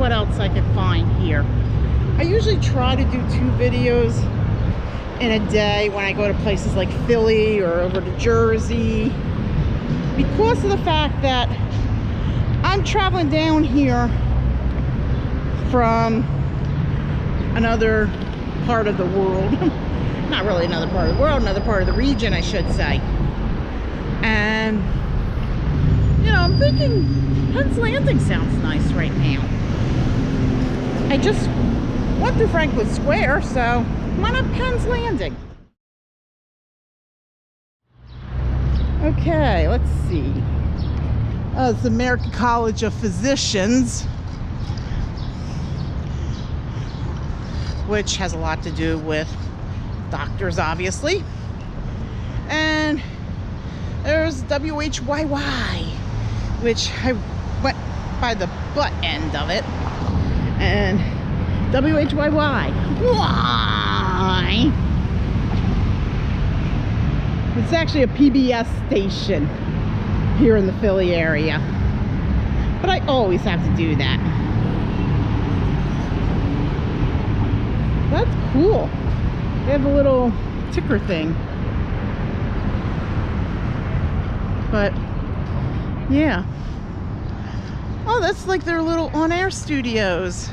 what else I can find here. I usually try to do 2 videos in a day when I go to places like Philly or over to Jersey, because of the fact that I'm traveling down here from another part of the world. Not really another part of the world, another part of the region, I should say. And, you know, I'm thinking Penn's Landing sounds nice right now. I just went through Franklin Square, so why not Penn's Landing? Okay, let's see. It's the American College of Physicians, which has a lot to do with doctors, obviously. And there's WHYY, which I went by the butt end of it. And WHYY, why? It's actually a PBS station here in the Philly area. But I always have to do that. That's cool. They have a little ticker thing. But yeah. Oh, that's like their little on-air studios.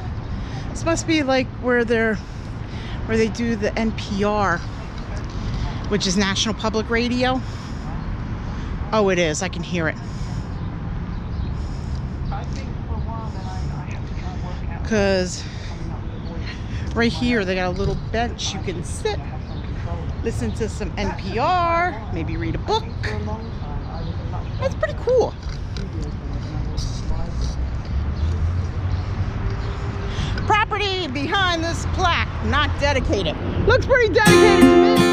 This must be like where they do the NPR, which is National Public Radio. Oh, it is. I can hear it. Because right here they got a little bench you can sit, listen to some NPR, maybe read a book. That's pretty cool. Property behind this plaque, not dedicated. Looks pretty dedicated to me.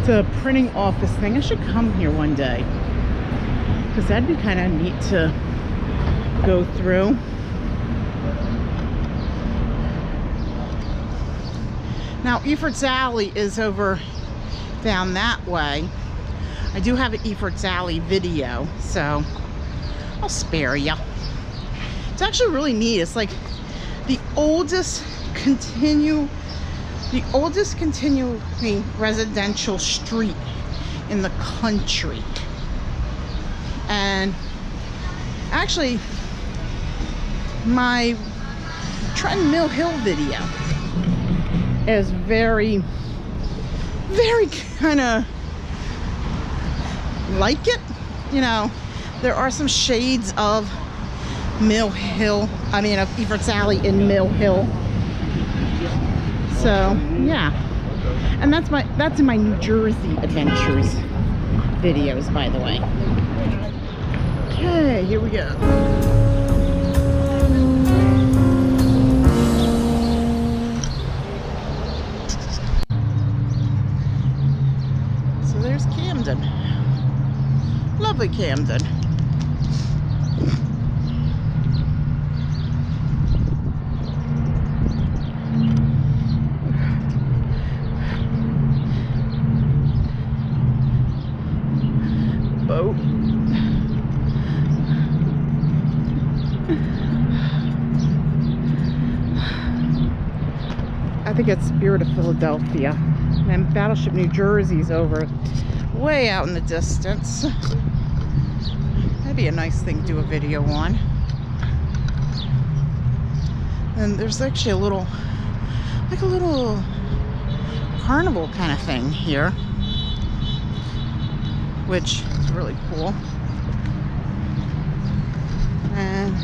It's a printing office thing. I should come here one day, because that'd be kind of neat to go through. Now, Efforts Alley is over down that way. I do have an Efforts Alley video, so I'll spare you. It's actually really neat. It's like the oldest continuing residential street in the country. And actually, my Trenton Mill Hill video is very kind of like it. You know, there are some shades of Mill Hill, of Efforts Alley in Mill Hill. So yeah, and that's in my New Jersey adventures videos, by the way. Okay, here we go. So there's Camden. Lovely Camden. Boat. I think it's Spirit of Philadelphia. And Battleship New Jersey's over way out in the distance. That'd be a nice thing to do a video on. And there's actually a little carnival kind of thing here, which is really cool. And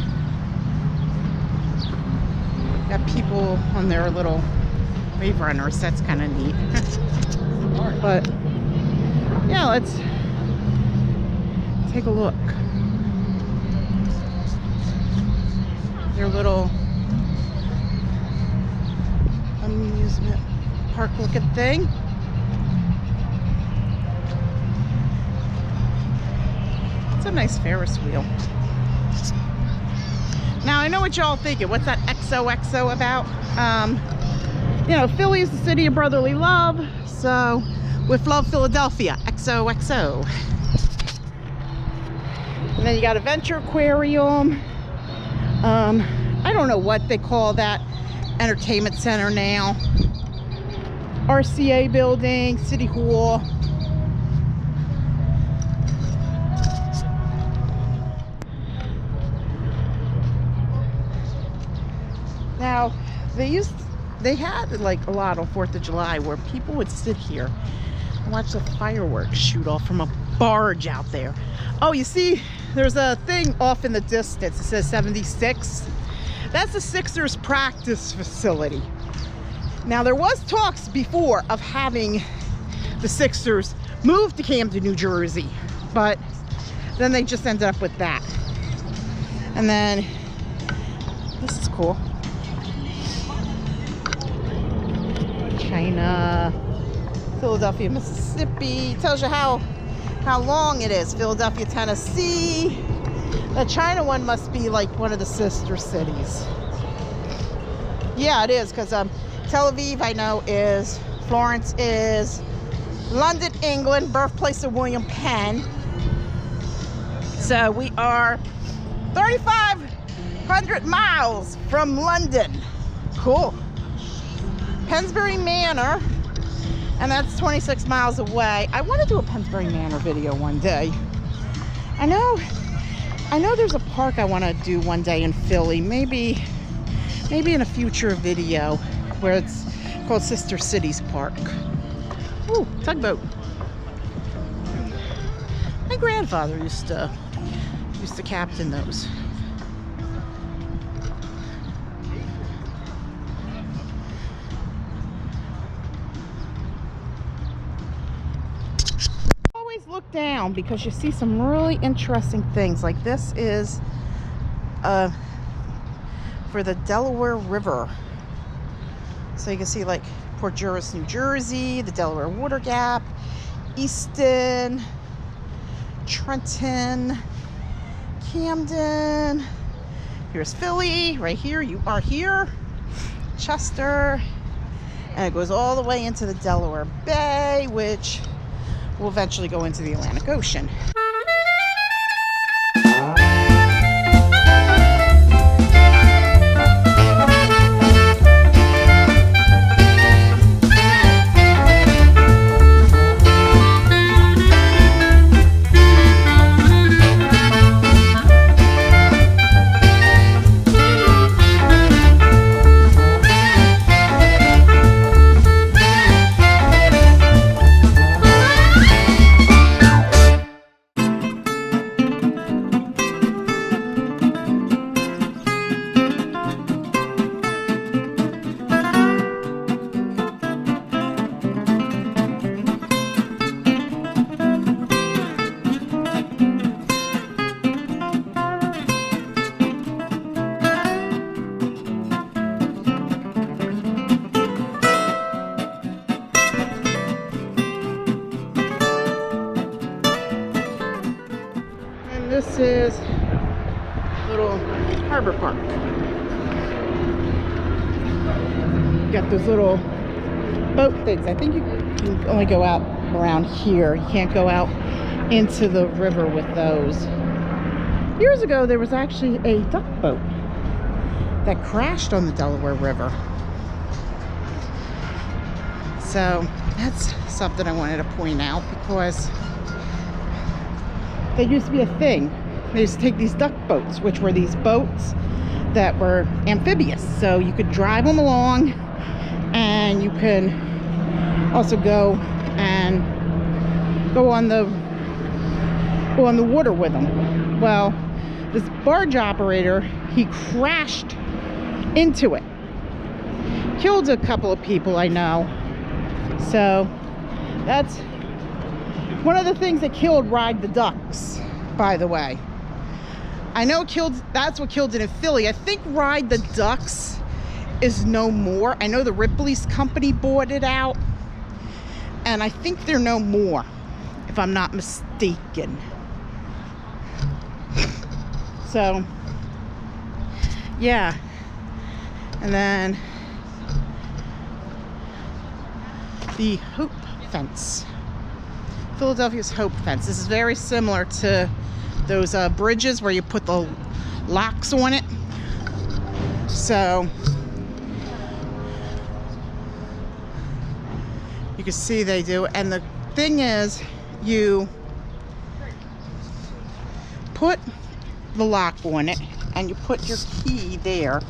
got people on their little wave runners. That's kind of neat. But yeah, let's take a look. Their little amusement park looking thing. It's a nice Ferris wheel. Now I know what y'all thinking. What's that XOXO about? You know, Philly is the city of brotherly love. So with love, Philadelphia, XOXO. And then you got Adventure Aquarium. I don't know what they call that entertainment center now. RCA building, City Hall. Now, they had like a lot on 4th of July where people would sit here and watch the fireworks shoot off from a barge out there. Oh, you see, there's a thing off in the distance. It says 76. That's the Sixers practice facility. Now, there was talks before of having the Sixers move to Camden, New Jersey, but then they just ended up with that. And then, this is cool. China, Philadelphia, Mississippi. Tells you how long it is. Philadelphia, Tennessee. The China one must be like one of the sister cities. Yeah, it is, because Tel Aviv, I know, is. Florence is. London, England, birthplace of William Penn. So we are 3,500 miles from London. Cool. Pennsbury Manor, and that's 26 miles away. I want to do a Pennsbury Manor video one day. I know there's a park I want to do one day in Philly. Maybe in a future video where it's called Sister Cities Park. Ooh, tugboat. My grandfather used to captain those. Always look down because you see some really interesting things. Like this is for the Delaware River. So you can see like Port Jervis, New Jersey, the Delaware Water Gap, Easton, Trenton, Camden. Here's Philly, right here. You are here. Chester. And it goes all the way into the Delaware Bay, which will eventually go into the Atlantic Ocean. This is little harbor park. Got those little boat things. I think you can only go out around here. You can't go out into the river with those. Years ago, there was actually a duck boat that crashed on the Delaware River. So that's something I wanted to point out because they used to be a thing. They used to take these duck boats, which were these boats that were amphibious, so you could drive them along, and you can also go on the water with them. Well, this barge operator, he crashed into it, killed a couple of people I know. So that's one of the things that killed Ride the Ducks, by the way. I know that's what killed it in Philly. I think Ride the Ducks is no more. I know the Ripley's company bought it out, and I think they're no more, if I'm not mistaken. So yeah, and then the Hope Fence, Philadelphia's Hope Fence. This is very similar to those bridges where you put the locks on it. So you can see they do. And the thing is, you put the lock on it and you put your key there,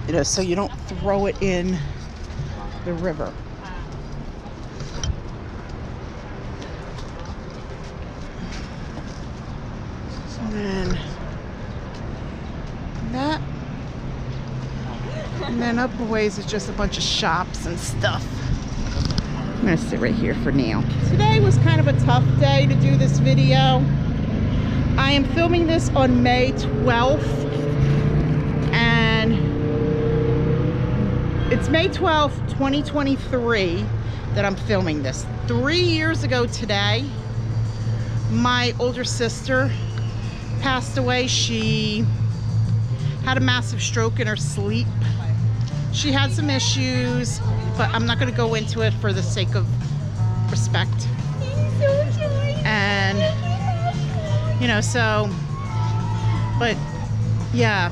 you know, so you don't throw it in the river. And then that, and then up a ways is just a bunch of shops and stuff. I'm gonna sit right here for now. Today was kind of a tough day to do this video. I am filming this on May 12th, and it's May 12th, 2023 that I'm filming this. 3 years ago today, my older sister passed away. She had a massive stroke in her sleep. She had some issues, but I'm not going to go into it for the sake of respect. And you know, so, but yeah,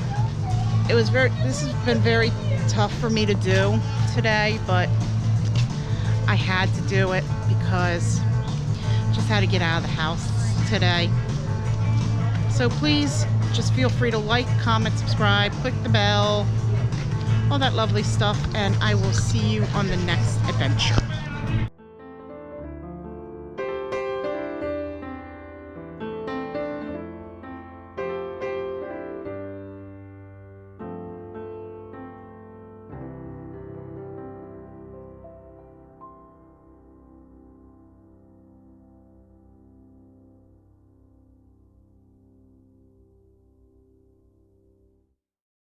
this has been very tough for me to do today, but I had to do it because I just had to get out of the house today. So please just feel free to like, comment, subscribe, click the bell, all that lovely stuff, and I will see you on the next adventure.